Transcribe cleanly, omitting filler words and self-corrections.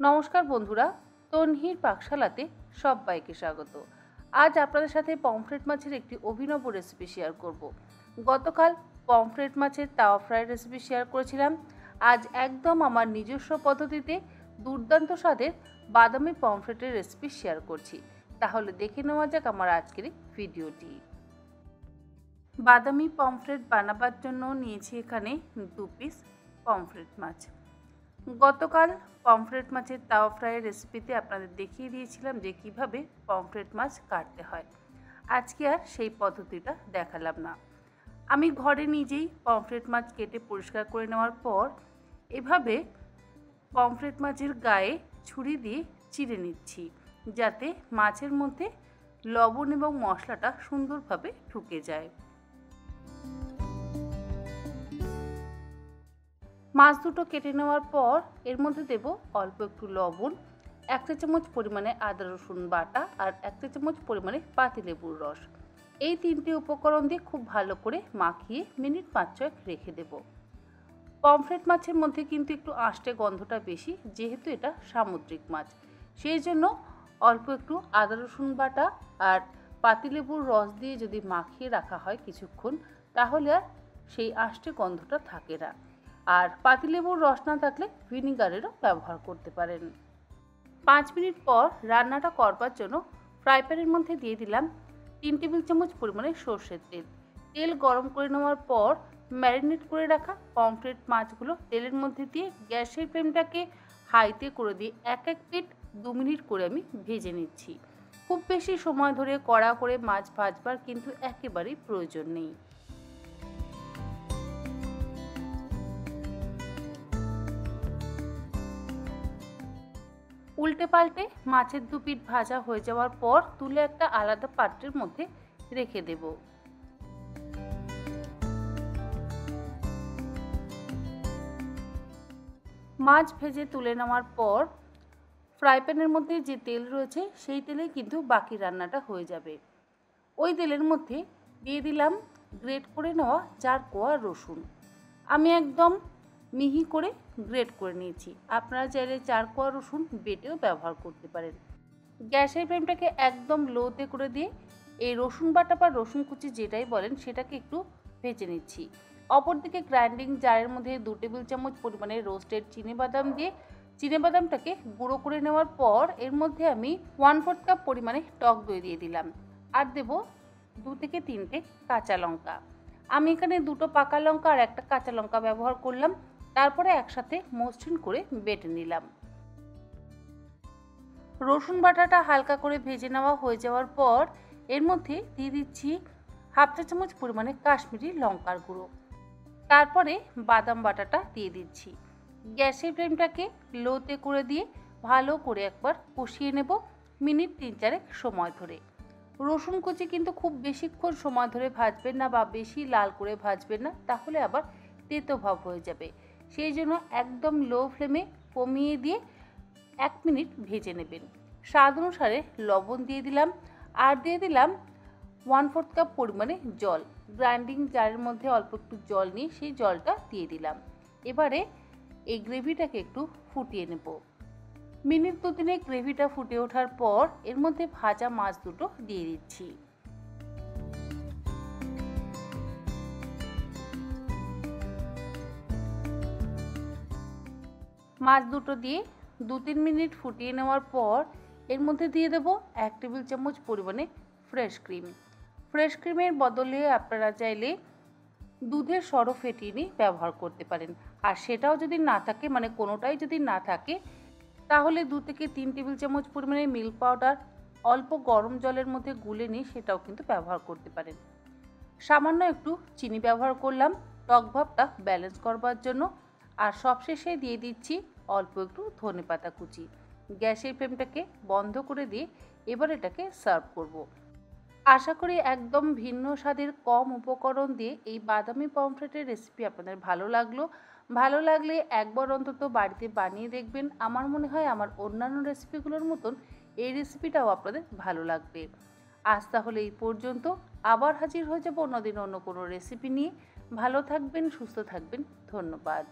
নমস্কার বন্ধুরা, তন্হির পাকশালাতে সবাইকে স্বাগত। আজ আপনাদের সাথে পমফ্রেট মাছের একটি অভিনব রেসিপি শেয়ার করব। গতকাল পমফ্রেট মাছের তাওয়া ফ্রাই রেসিপি শেয়ার করেছিলাম। আজ একদম আমার নিজস্ব পদ্ধতিতে দুর্দান্ত স্বাদের বাদামি পমফ্রেটের রেসিপি শেয়ার করছি। তাহলে দেখে নেওয়া যাক আমার আজকের ভিডিওটি। বাদামি পমফ্রেট বানাবার জন্য নিয়েছি এখানে 2 পিস পমফ্রেট মাছ। গতকাল পমফ্রেট মাছের তাওয়া ফ্রাইয়ের রেসিপিতে আপনাদের দেখিয়ে দিয়েছিলাম যে কিভাবে পমফ্রেট মাছ কাটতে হয়। আজকে আর সেই পদ্ধতিটা দেখালাম না। আমি ঘরে নিজেই পমফ্রেট মাছ কেটে পরিষ্কার করে নেওয়ার পর এভাবে পমফ্রেট মাছের গায়ে ছুরি দিয়ে চিড়ে নিচ্ছি, যাতে মাছের মধ্যে লবণ এবং মশলাটা সুন্দরভাবে ঢুকে যায়। মাছ দুটো কেটে নেওয়ার পর এর মধ্যে দেব অল্প একটু লবণ, 1 চা চামচ পরিমাণে আদা রসুন বাটা আর 1 চা চামচ পরিমাণে পাতিলেবুর রস। এই 3টে উপকরণ দিয়ে খুব ভালো করে মাখিয়ে মিনিট 5-6 রেখে দেব। পমফ্রেট মাছের মধ্যে কিন্তু একটু আঁশটে গন্ধটা বেশি, যেহেতু এটা সামুদ্রিক মাছ, সেই জন্য অল্প একটু আদা রসুন বাটা আর পাতিলেবুর রস দিয়ে যদি মাখিয়ে রাখা হয় কিছুক্ষণ, তাহলে আর সেই আঁশটে গন্ধটা থাকে না। আর পাতিলেবুর রস না থাকলে ভিনিগারেরও ব্যবহার করতে পারেন। 5 মিনিট পর রান্নাটা করবার জন্য ফ্রাই প্যানের মধ্যে দিয়ে দিলাম 3 টেবিল চামচ পরিমাণে সর্ষের তেল। তেল গরম করে নেওয়ার পর ম্যারিনেট করে রাখা পমফ্রেট মাছগুলো তেলের মধ্যে দিয়ে গ্যাসের ফ্লেমটাকে হাইতে করে দিয়ে এক পিঠ 2 মিনিট করে আমি ভেজে নিচ্ছি। খুব বেশি সময় ধরে কড়া করে মাছ ভাজবার কিন্তু একেবারেই প্রয়োজন নেই। উল্টে পাল্টে মাছের 2 পিঠ ভাজা হয়ে যাওয়ার পর তুলে একটা আলাদা পাত্রের মধ্যে রেখে দেব। মাছ ভেজে তুলে নেওয়ার পর ফ্রাই প্যানের মধ্যে যে তেল রয়েছে সেই তেলে কিন্তু বাকি রান্নাটা হয়ে যাবে। ওই তেলের মধ্যে দিয়ে দিলাম গ্রেট করে নেওয়া 4 কোয়া রসুন। আমি একদম মিহি করে গ্রেট করে নিয়েছি। আপনারা চাইলে 4 কোয়া রসুন বেটেও ব্যবহার করতে পারেন। গ্যাসের ফ্লেমটাকে একদম লোতে করে দিয়ে এই রসুন বাটা বা রসুন কুচি যেটাই বলেন সেটাকে একটু ভেজে নিচ্ছি। অপরদিকে গ্রাইন্ডিং জারের মধ্যে 2 টেবিল চামচ পরিমাণে রোস্টেড চিনেবাদাম দিয়ে চিনেবাদামটাকে গুঁড়ো করে নেওয়ার পর এর মধ্যে আমি 1/4 কাপ পরিমাণে টক দই দিয়ে দিলাম আর দেব 2 থেকে 3টে কাঁচা লঙ্কা। আমি এখানে 2টো পাকা লঙ্কা আর একটা কাঁচা লঙ্কা ব্যবহার করলাম। তারপরে একসাথে মসৃণ করে বেটে নিলাম। রসুন বাটাটা হালকা করে ভেজে নেওয়া হয়ে যাওয়ার পর এর মধ্যে দিয়ে দিচ্ছি 1/2 চা চামচ পরিমাণে কাশ্মীরি লঙ্কার গুঁড়ো। তারপরে বাদাম বাটাটা দিয়ে দিচ্ছি। গ্যাসের ফ্লেমটাকে লোতে করে দিয়ে ভালো করে একবার কষিয়ে নেব মিনিট 3-4 সময় ধরে। রসুন কুচি কিন্তু খুব বেশিক্ষণ সময় ধরে ভাজবেন না বা বেশি লাল করে ভাজবেন না, তাহলে আবার তেতো ভাব হয়ে যাবে। সেই জন্য একদম লো ফ্লেমে কমিয়ে দিয়ে 1 মিনিট ভেজে নেবেন। স্বাদ অনুসারে লবণ দিয়ে দিলাম আর দিয়ে দিলাম 1/4 কাপ পরিমাণে জল। গ্রাইন্ডিং জারের মধ্যে অল্প একটু জল নিয়ে সেই জলটা দিয়ে দিলাম। এবারে এই গ্রেভিটাকে একটু ফুটিয়ে নেব। মিনিট 2-3 গ্রেভিটা ফুটে ওঠার পর এর মধ্যে ভাজা মাছ দুটো দিয়ে দিচ্ছি। মাছ দুটো দিয়ে 2-3 মিনিট ফুটিয়ে নেওয়ার পর এর মধ্যে দিয়ে দেব 1 টেবিল চামচ পরিমাণে ফ্রেশ ক্রিম। ফ্রেশ ক্রিমের বদলে আপনারা চাইলে দুধের সরও ফেটিয়ে নিয়ে ব্যবহার করতে পারেন। আর সেটাও যদি না থাকে, মানে কোনোটাই যদি না থাকে, তাহলে 2 থেকে 3 টেবিল চামচ পরিমাণে মিল্ক পাউডার অল্প গরম জলের মধ্যে গুলে নিয়ে সেটাও কিন্তু ব্যবহার করতে পারেন। সামান্য একটু চিনি ব্যবহার করলাম টক ভাবটা ব্যালেন্স করবার জন্য। আর সবশেষে দিয়ে দিচ্ছি অল্প একটু ধনেপাতা কুচি। গ্যাসের ফ্লেমটাকে বন্ধ করে দিয়ে এবার এটাকে সার্ভ করব। আশা করি একদম ভিন্ন স্বাদের কম উপকরণ দিয়ে এই বাদামি পমফ্রেটের রেসিপি আপনাদের ভালো লাগলে একবার অন্তত বাড়িতে বানিয়ে দেখবেন। আমার মনে হয় আমার অন্যান্য রেসিপিগুলোর মতন এই রেসিপিটাও আপনাদের ভালো লাগবে। আজ তাহলে এই পর্যন্ত। আবার হাজির হয়ে যাব অন্যদিন অন্য কোনো রেসিপি নিয়ে। ভালো থাকবেন, সুস্থ থাকবেন। ধন্যবাদ।